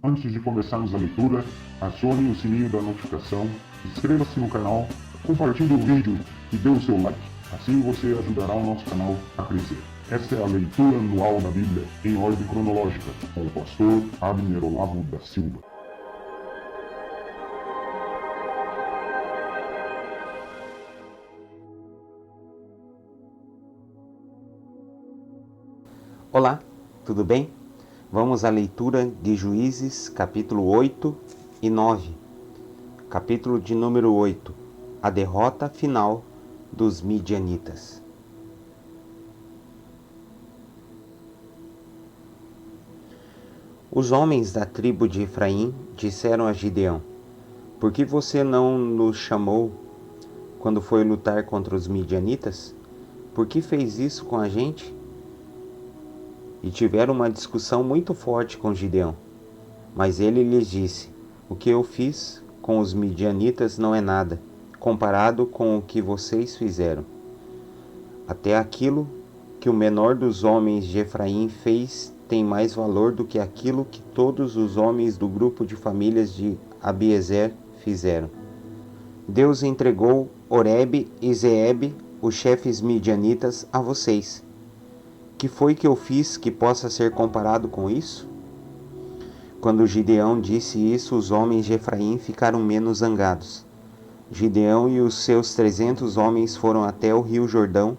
Antes de começarmos a leitura, acione o sininho da notificação, inscreva-se no canal, compartilhe o vídeo e dê o seu like. Assim você ajudará o nosso canal a crescer. Esta é a leitura anual da Bíblia em ordem cronológica, com o pastor Abner Olavo da Silva. Olá, tudo bem? Vamos à leitura de Juízes, capítulo 8 e 9. Capítulo de número 8. A derrota final dos midianitas. Os homens da tribo de Efraim disseram a Gideão: Por que você não nos chamou quando foi lutar contra os midianitas? Por que fez isso com a gente? E tiveram uma discussão muito forte com Gideão. Mas ele lhes disse: O que eu fiz com os midianitas não é nada, comparado com o que vocês fizeram. Até aquilo que o menor dos homens de Efraim fez tem mais valor do que aquilo que todos os homens do grupo de famílias de Abiezer fizeram. Deus entregou Oreb e Zeeb, os chefes midianitas, a vocês. Que foi que eu fiz que possa ser comparado com isso? Quando Gideão disse isso, os homens de Efraim ficaram menos zangados. Gideão e os seus 300 homens foram até o rio Jordão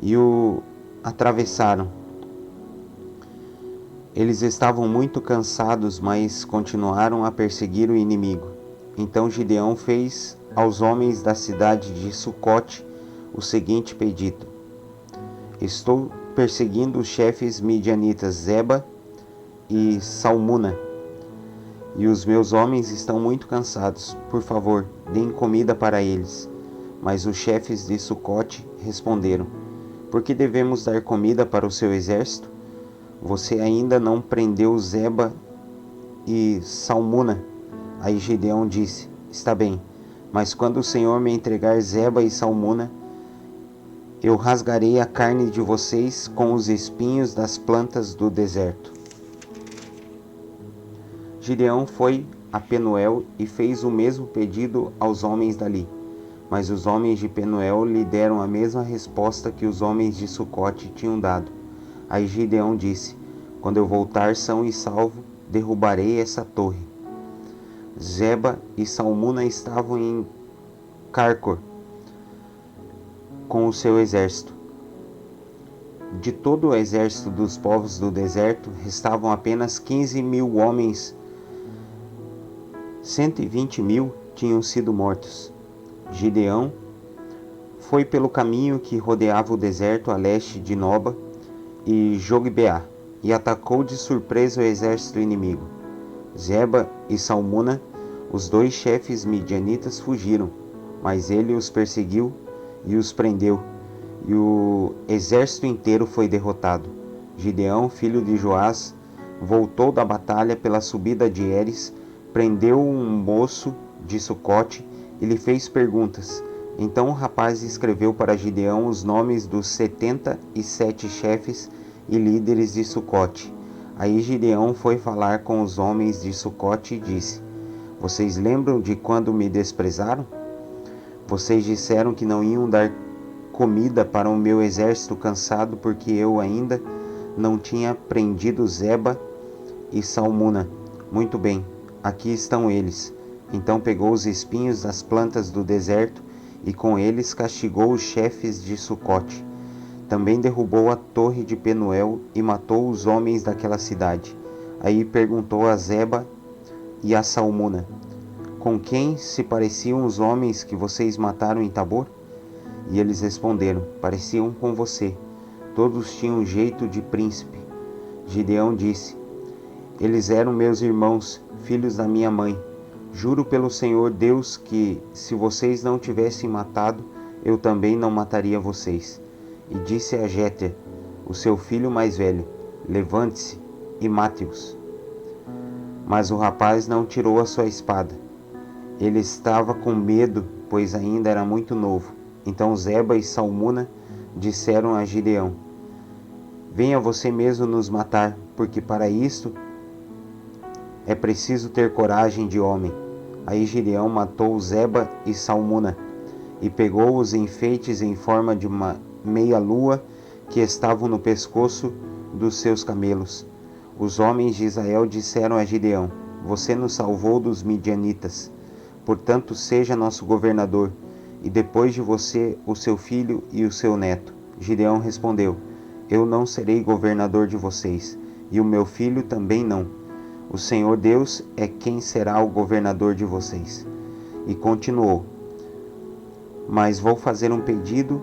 e o atravessaram. Eles estavam muito cansados, mas continuaram a perseguir o inimigo. Então Gideão fez aos homens da cidade de Sucote o seguinte pedido: Estou perseguindo os chefes midianitas Zeba e Salmuna, e os meus homens estão muito cansados. Por favor, deem comida para eles. Mas os chefes de Sucote responderam: Por que devemos dar comida para o seu exército? Você ainda não prendeu Zeba e Salmuna. Aí Gideão disse: Está bem, mas quando o Senhor me entregar Zeba e Salmuna, eu rasgarei a carne de vocês com os espinhos das plantas do deserto. Gideão foi a Penuel e fez o mesmo pedido aos homens dali. Mas os homens de Penuel lhe deram a mesma resposta que os homens de Sucote tinham dado. Aí Gideão disse: Quando eu voltar são e salvo, derrubarei essa torre. Zeba e Salmuna estavam em Carcor com o seu exército. De todo o exército dos povos do deserto, restavam apenas 15.000 homens. 120.000 tinham sido mortos. Gideão foi pelo caminho que rodeava o deserto a leste de Noba e Jogbeá, e atacou de surpresa o exército inimigo. Zeba e Salmuna, os dois chefes midianitas, fugiram, mas ele os perseguiu e os prendeu, e o exército inteiro foi derrotado. Gideão, filho de Joás, voltou da batalha pela subida de Heres, prendeu um moço de Sucote e lhe fez perguntas. Então o rapaz escreveu para Gideão os nomes dos 77 chefes e líderes de Sucote. Aí Gideão foi falar com os homens de Sucote e disse: Vocês lembram de quando me desprezaram? Vocês disseram que não iam dar comida para o meu exército cansado porque eu ainda não tinha prendido Zeba e Salmuna. Muito bem, aqui estão eles. Então pegou os espinhos das plantas do deserto e com eles castigou os chefes de Sucote. Também derrubou a torre de Penuel e matou os homens daquela cidade. Aí perguntou a Zeba e a Salmuna: Com quem se pareciam os homens que vocês mataram em Tabor? E eles responderam: Pareciam com você. Todos tinham jeito de príncipe. Gideão disse: Eles eram meus irmãos, filhos da minha mãe. Juro pelo Senhor Deus que, se vocês não tivessem matado, eu também não mataria vocês. E disse a Jéter, o seu filho mais velho: Levante-se e mate-os. Mas o rapaz não tirou a sua espada. Ele estava com medo, pois ainda era muito novo. Então Zeba e Salmuna disseram a Gideão: Venha você mesmo nos matar, porque para isto é preciso ter coragem de homem. Aí Gideão matou Zeba e Salmuna, e pegou os enfeites em forma de uma meia-lua que estavam no pescoço dos seus camelos. Os homens de Israel disseram a Gideão: Você nos salvou dos midianitas, portanto seja nosso governador, e depois de você o seu filho e o seu neto. Gideão respondeu: Eu não serei governador de vocês, e o meu filho também não. O Senhor Deus é quem será o governador de vocês. E continuou: Mas vou fazer um pedido.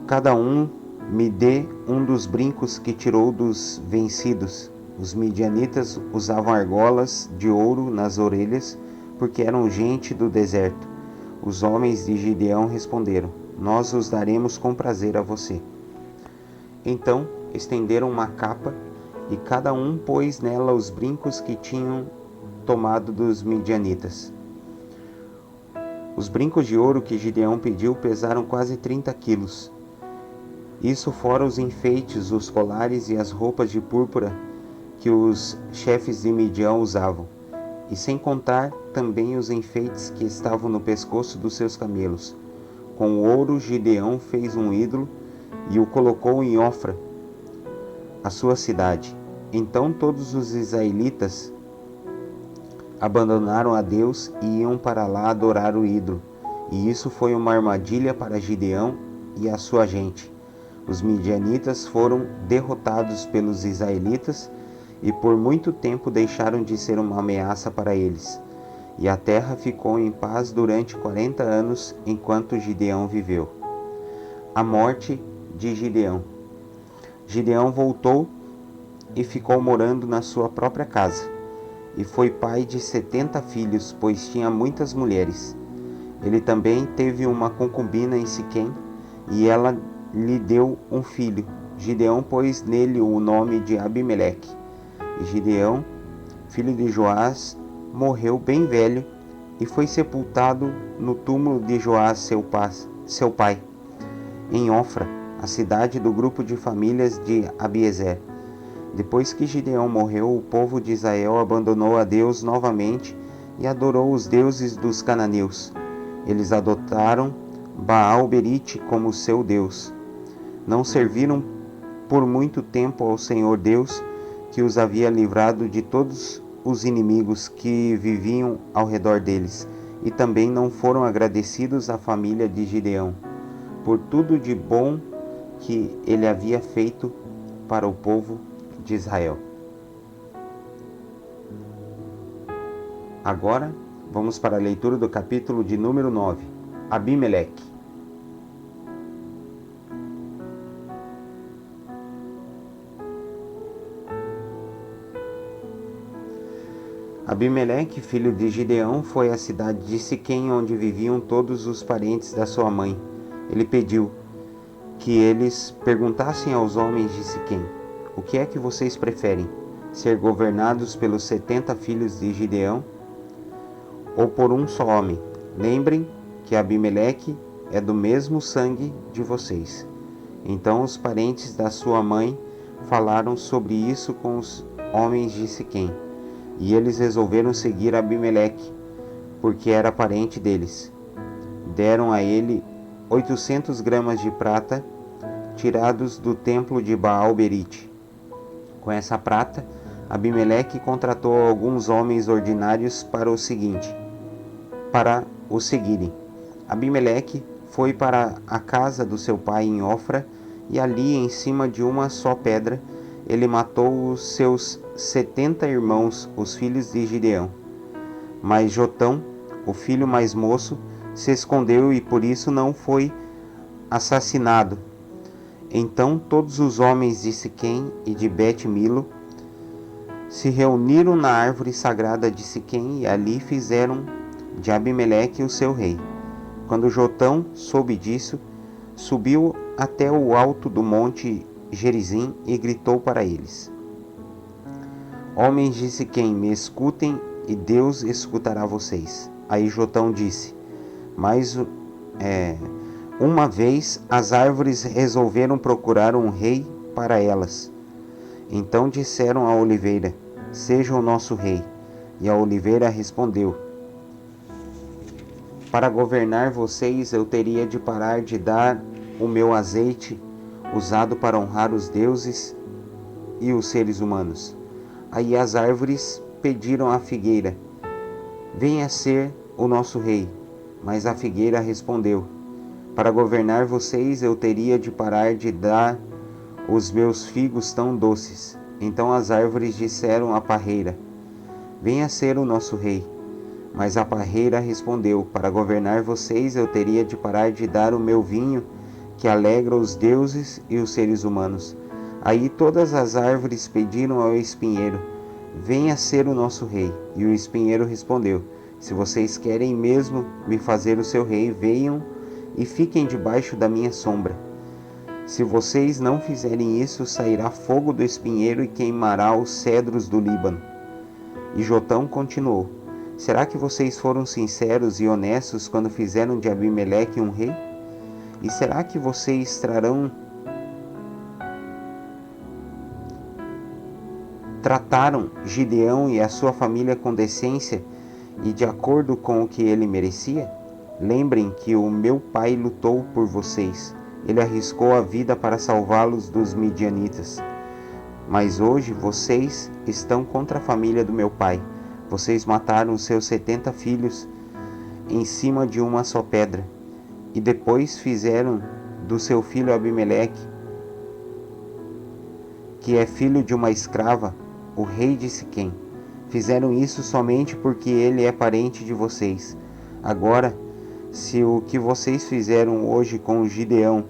Cada um me dê um dos brincos que tirou dos vencidos. Os midianitas usavam argolas de ouro nas orelhas, porque eram gente do deserto. Os homens de Gideão responderam: Nós os daremos com prazer a você. Então estenderam uma capa, e cada um pôs nela os brincos que tinham tomado dos midianitas. Os brincos de ouro que Gideão pediu pesaram quase 30 quilos. Isso fora os enfeites, os colares e as roupas de púrpura que os chefes de Midian usavam, e sem contar também os enfeites que estavam no pescoço dos seus camelos. Com o ouro, Gideão fez um ídolo e o colocou em Ofra, a sua cidade. Então todos os israelitas abandonaram a Deus e iam para lá adorar o ídolo, e isso foi uma armadilha para Gideão e a sua gente. Os midianitas foram derrotados pelos israelitas e por muito tempo deixaram de ser uma ameaça para eles. E a terra ficou em paz durante 40 anos enquanto Gideão viveu. A morte de Gideão. Gideão voltou e ficou morando na sua própria casa. E foi pai de 70 filhos, pois tinha muitas mulheres. Ele também teve uma concubina em Siquém, e ela lhe deu um filho. Gideão pôs nele o nome de Abimeleque. E Gideão, filho de Joás, morreu bem velho e foi sepultado no túmulo de Joás, seu pai, em Ofra, a cidade do grupo de famílias de Abiezer. Depois que Gideão morreu, o povo de Israel abandonou a Deus novamente e adorou os deuses dos cananeus. Eles adotaram Baal-berite como seu Deus. Não serviram por muito tempo ao Senhor Deus, que os havia livrado de todos os inimigos que viviam ao redor deles, e também não foram agradecidos à família de Gideão por tudo de bom que ele havia feito para o povo de Israel. Agora vamos para a leitura do capítulo de número 9, Abimeleque. Abimeleque, filho de Gideão, foi à cidade de Siquém, onde viviam todos os parentes da sua mãe. Ele pediu que eles perguntassem aos homens de Siquém: O que é que vocês preferem? Ser governados pelos 70 filhos de Gideão ou por um só homem? Lembrem que Abimeleque é do mesmo sangue de vocês. Então os parentes da sua mãe falaram sobre isso com os homens de Siquém. E eles resolveram seguir Abimeleque, porque era parente deles. Deram a ele 800 gramas de prata, tirados do templo de Baal-berite. Com essa prata, Abimeleque contratou alguns homens ordinários para o seguirem. Abimeleque foi para a casa do seu pai em Ofra, e ali, em cima de uma só pedra, ele matou os seus 70 irmãos, os filhos de Gideão. Mas Jotão, o filho mais moço, se escondeu e por isso não foi assassinado. Então todos os homens de Siquém e de Bet-Milo se reuniram na árvore sagrada de Siquém e ali fizeram de Abimeleque o seu rei. Quando Jotão soube disso, subiu até o alto do monte Gerizim e gritou para eles: Homens de Siquém, me escutem e Deus escutará vocês. Aí Jotão disse: Mas uma vez as árvores resolveram procurar um rei para elas. Então disseram à oliveira: seja o nosso rei. E a oliveira respondeu: para governar vocês eu teria de parar de dar o meu azeite, usado para honrar os deuses e os seres humanos. Aí as árvores pediram à figueira: venha ser o nosso rei. Mas a figueira respondeu: para governar vocês eu teria de parar de dar os meus figos tão doces. Então as árvores disseram à parreira: venha ser o nosso rei. Mas a parreira respondeu: para governar vocês eu teria de parar de dar o meu vinho, que alegra os deuses e os seres humanos. Aí todas as árvores pediram ao espinheiro: venha ser o nosso rei. E o espinheiro respondeu: se vocês querem mesmo me fazer o seu rei, venham e fiquem debaixo da minha sombra. Se vocês não fizerem isso, sairá fogo do espinheiro e queimará os cedros do Líbano. E Jotão continuou: será que vocês foram sinceros e honestos quando fizeram de Abimeleque um rei? E será que vocês trataram Gideão e a sua família com decência e de acordo com o que ele merecia? Lembrem que o meu pai lutou por vocês. Ele arriscou a vida para salvá-los dos midianitas. Mas hoje vocês estão contra a família do meu pai. Vocês mataram seus 70 filhos em cima de uma só pedra. E depois fizeram do seu filho Abimeleque, que é filho de uma escrava, o rei de Siquém. Fizeram isso somente porque ele é parente de vocês. Agora, se o que vocês fizeram hoje com Gideão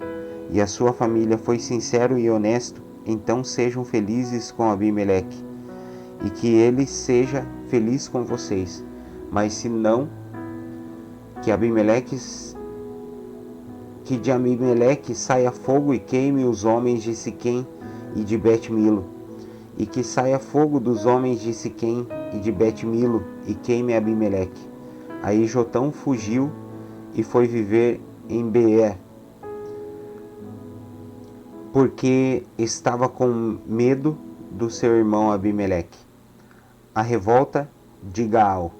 e a sua família foi sincero e honesto, então sejam felizes com Abimeleque, e que ele seja feliz com vocês. Mas se não, que de Abimeleque saia fogo e queime os homens de Siquém e de Bet-Milo, e que saia fogo dos homens de Siquém e de Bet-Milo e queime Abimeleque. Aí Jotão fugiu e foi viver em Beer, porque estava com medo do seu irmão Abimeleque. A revolta de Gaal.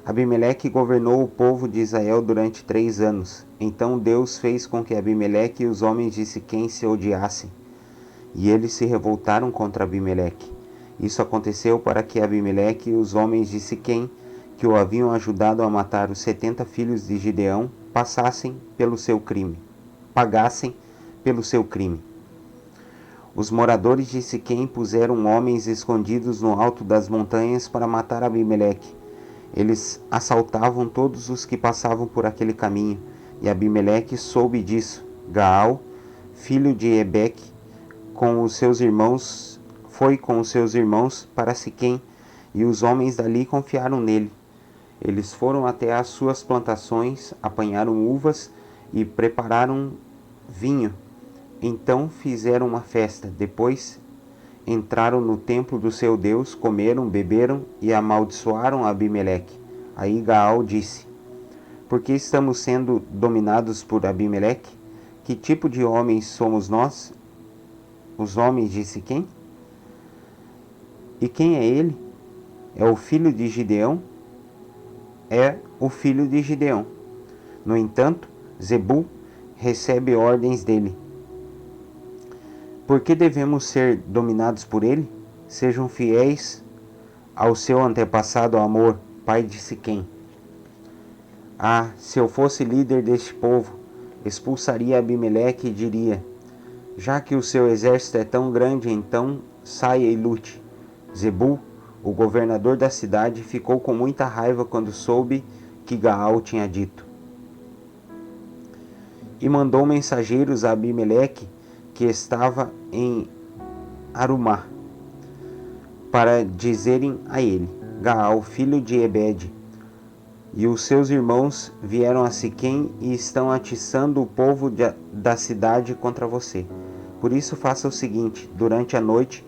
Abimeleque governou o povo de Israel durante 3 anos. Então Deus fez com que Abimeleque e os homens de Siquém se odiassem, e eles se revoltaram contra Abimeleque. Isso aconteceu para que Abimeleque e os homens de Siquém, que o haviam ajudado a matar os 70 filhos de Gideão, pagassem pelo seu crime. Os moradores de Siquém puseram homens escondidos no alto das montanhas para matar Abimeleque. Eles assaltavam todos os que passavam por aquele caminho, e Abimeleque soube disso. Gaal, filho de Ebeque, foi com os seus irmãos para Siquém, e os homens dali confiaram nele. Eles foram até as suas plantações, apanharam uvas e prepararam vinho. Então fizeram uma festa. Depois entraram no templo do seu Deus, comeram, beberam e amaldiçoaram Abimeleque. Aí Gaal disse: por que estamos sendo dominados por Abimeleque? Que tipo de homens somos nós, os homens de Siquém? E quem é ele? É o filho de Gideão? É o filho de Gideão. No entanto, Zebul recebe ordens dele. Por que devemos ser dominados por ele? Sejam fiéis ao seu antepassado Amor, pai de Siquém. Ah, se eu fosse líder deste povo, expulsaria Abimeleque e diria: já que o seu exército é tão grande, então saia e lute. Zebul, o governador da cidade, ficou com muita raiva quando soube que Gaal tinha dito. E mandou mensageiros a Abimeleque, que estava em Arumá, para dizerem a ele: Gaal, filho de Ebede, e os seus irmãos vieram a Siquém e estão atiçando o povo da cidade contra você. Por isso faça o seguinte: durante a noite,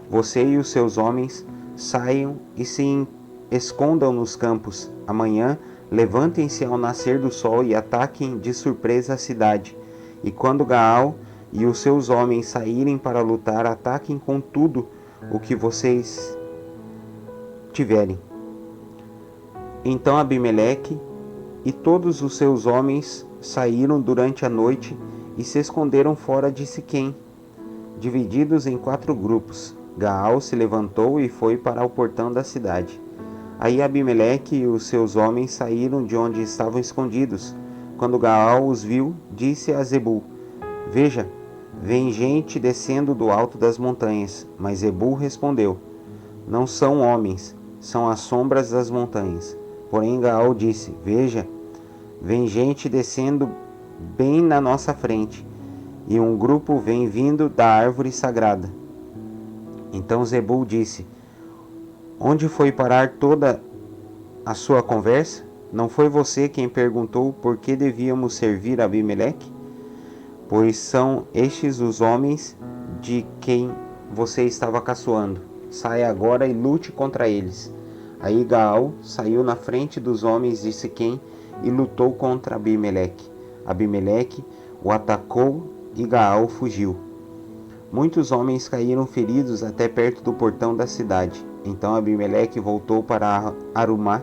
você e os seus homens saiam e se escondam nos campos. Amanhã, levantem-se ao nascer do sol e ataquem de surpresa a cidade. E quando Gaal e os seus homens saírem para lutar, ataquem com tudo o que vocês tiverem. Então Abimeleque e todos os seus homens saíram durante a noite e se esconderam fora de Siquém, divididos em 4 grupos. Gaal se levantou e foi para o portão da cidade. Aí Abimeleque e os seus homens saíram de onde estavam escondidos. Quando Gaal os viu, disse a Zebul: Veja, vem gente descendo do alto das montanhas. Mas Zebul respondeu: Não são homens, são as sombras das montanhas. Porém Gaal disse: Veja, vem gente descendo bem na nossa frente, e um grupo vem vindo da árvore sagrada. Então Zebul disse: Onde foi parar toda a sua conversa? Não foi você quem perguntou por que devíamos servir a Abimeleque? Pois são estes os homens de quem você estava caçoando. Saia agora e lute contra eles. Aí Gaal saiu na frente dos homens de Siquém e lutou contra Abimeleque. Abimeleque o atacou e Gaal fugiu. Muitos homens caíram feridos até perto do portão da cidade. Então Abimeleque voltou para Arumá,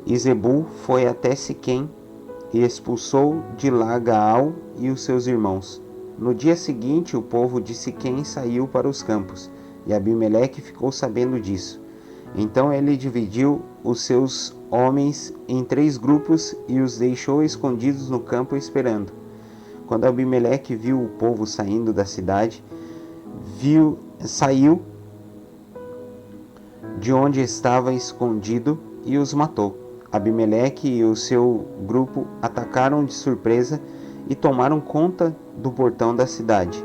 e Zebul foi até Siquém e expulsou de lá Gaal e os seus irmãos. No dia seguinte, o povo de Siquém saiu para os campos, e Abimeleque ficou sabendo disso. Então ele dividiu os seus homens em 3 grupos e os deixou escondidos no campo esperando. Quando Abimeleque viu o povo saindo da cidade, saiu de onde estava escondido e os matou. Abimeleque e o seu grupo atacaram de surpresa e tomaram conta do portão da cidade.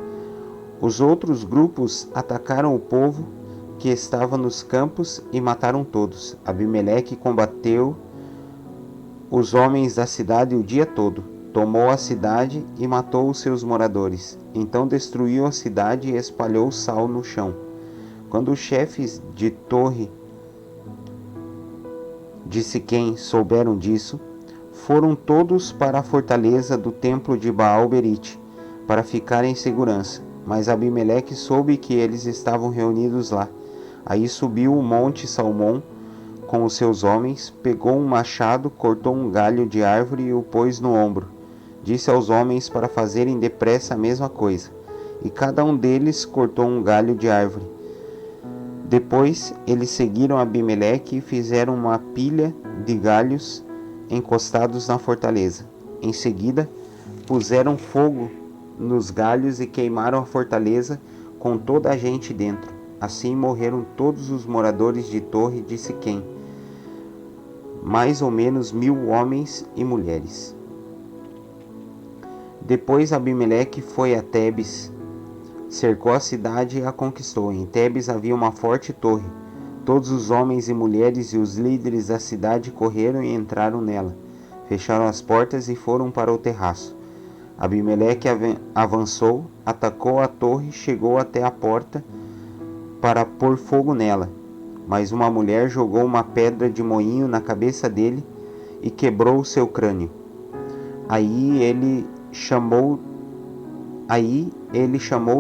Os outros grupos atacaram o povo que estava nos campos e mataram todos. Abimeleque combateu os homens da cidade o dia todo. Tomou a cidade e matou os seus moradores. Então destruiu a cidade e espalhou sal no chão. Quando os chefes de torre de Siquém souberam disso, foram todos para a fortaleza do templo de Baal-Berite, para ficar em segurança. Mas Abimeleque soube que eles estavam reunidos lá. Aí subiu o monte Salmão com os seus homens, pegou um machado, cortou um galho de árvore e o pôs no ombro. Disse aos homens para fazerem depressa a mesma coisa, e cada um deles cortou um galho de árvore. Depois eles seguiram Abimeleque e fizeram uma pilha de galhos encostados na fortaleza. Em seguida, puseram fogo nos galhos e queimaram a fortaleza com toda a gente dentro. Assim morreram todos os moradores de Torre de Siquém, mais ou menos 1000 homens e mulheres. Depois Abimeleque foi a Tebes, cercou a cidade e a conquistou. Em Tebes havia uma forte torre. Todos os homens e mulheres e os líderes da cidade correram e entraram nela. Fecharam as portas e foram para o terraço. Abimeleque avançou, atacou a torre, chegou até a porta para pôr fogo nela. Mas uma mulher jogou uma pedra de moinho na cabeça dele e quebrou o seu crânio. Aí ele chamou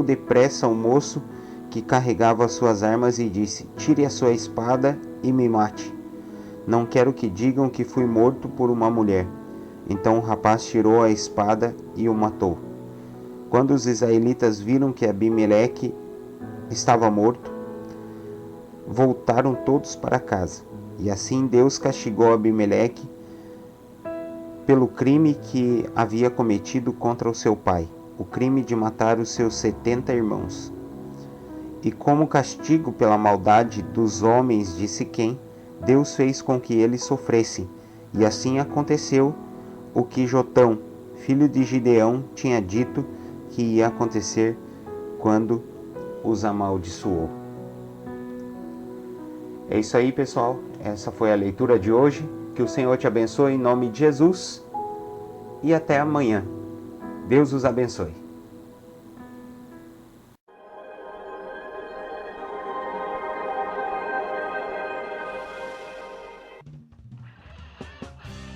depressa o moço que carregava as suas armas e disse: Tire a sua espada e me mate. Não quero que digam que fui morto por uma mulher. Então o rapaz tirou a espada e o matou. Quando os israelitas viram que Abimeleque estava morto, voltaram todos para casa. E assim Deus castigou Abimeleque pelo crime que havia cometido contra o seu pai, o crime de matar os seus 70 irmãos. E como castigo pela maldade dos homens de Siquém, Deus fez com que eles sofressem. E assim aconteceu o que Jotão, filho de Gideão, tinha dito que ia acontecer quando os amaldiçoou. É isso aí, pessoal. Essa foi a leitura de hoje. Que o Senhor te abençoe em nome de Jesus. E até amanhã. Deus os abençoe.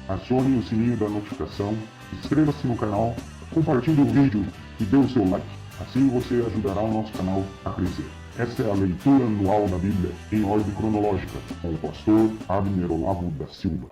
Acione o sininho da notificação, inscreva-se no canal, compartilhe o vídeo e dê o seu like. Assim você ajudará o nosso canal a crescer. Esta é a leitura anual da Bíblia em ordem cronológica, com o pastor Abner Olavo da Silva.